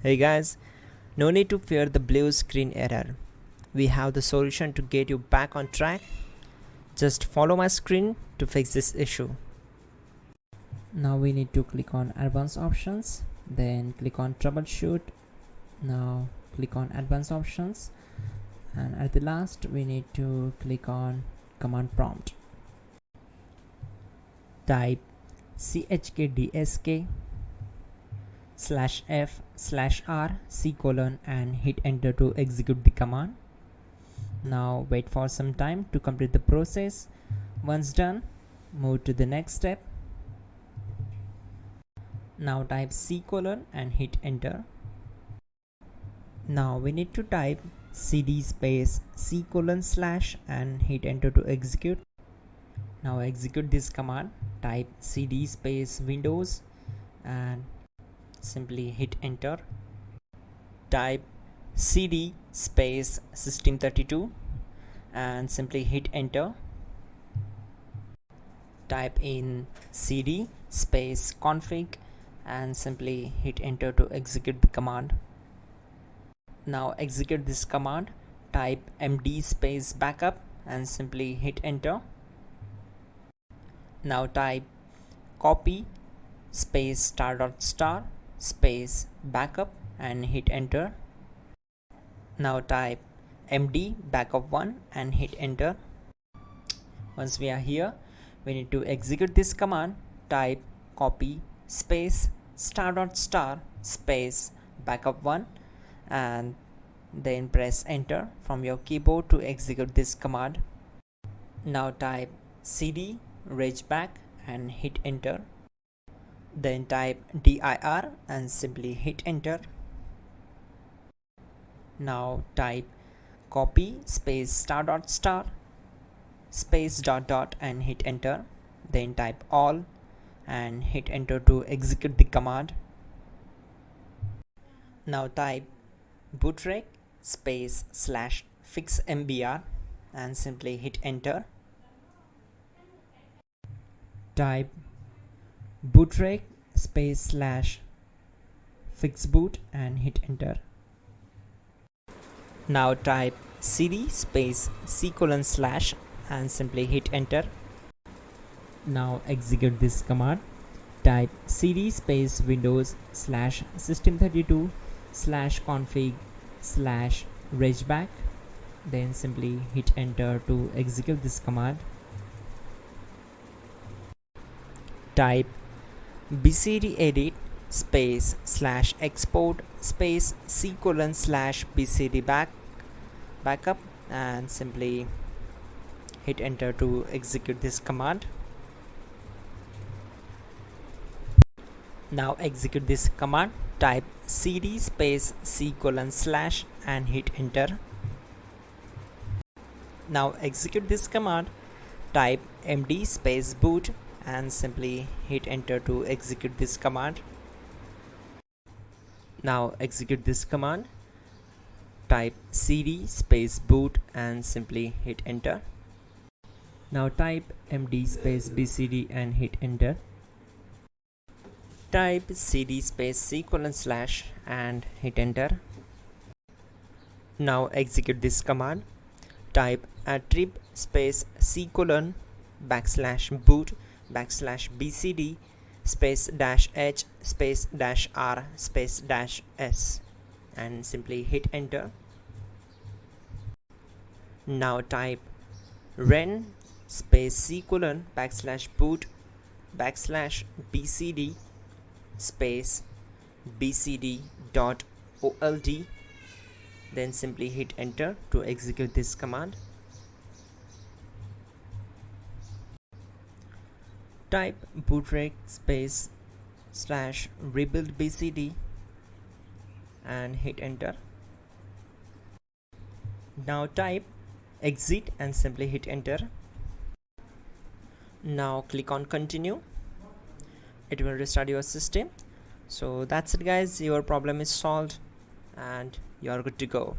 Hey guys, no need to fear the blue screen error. We have the solution to get you back on track. Just follow my screen to fix this issue. Now we need to click on advanced options, then click on troubleshoot. Now click on advanced options, and at the last we need to click on command prompt. Type chkdsk /f/r c:, and hit enter to execute the command. Now wait for some time to complete the process. Once done, move to the next step. Now type c:, and hit enter. Now we need to type cd space c:/ and hit enter to execute. Now execute this command. Type cd space windows and simply hit enter. Type cd space system32 and simply hit enter. Type in cd space config and simply hit enter to execute the command. Now execute this command. Type md space backup and simply hit enter. Now type copy space *** space backup and hit enter. Now type md backup1 and hit enter. Once we are here, we need to execute this command. Type copy space *** space backup1 and then press enter from your keyboard to execute this command. Now type cd regback and hit enter. Then type dir and simply hit enter. Now type copy space *** space .. and hit enter. Then type all and hit enter to execute the command. Now type bootrec space /fixmbr and simply hit enter. Type bootrec space /fixboot and hit enter. Now type cd space c:/ and simply hit enter. Now execute this command. Type cd space windows /system32 /config /regback, then simply hit enter to execute this command. Type bcdedit space /export space c:/ /bcd backup and simply hit enter to execute this command. Now execute this command. Type cd space c:/ and hit enter. Now execute this command. Type md space boot and simply hit enter to execute this command. Now execute this command. Type cd space boot and simply hit enter. Now type md space bcd and hit enter. Type cd space c:/ and hit enter. Now execute this command. Type attrib space c:/ \boot \bcd space -h space -r space -s and simply hit enter. Now type ren space c:/ \boot \bcd space bcd.old, then simply hit enter to execute this command. Type bootrec space /rebuildbcd and hit enter. Now type exit and simply hit enter. Now click on continue. It will restart your system. So that's it guys, your problem is solved and you are good to go.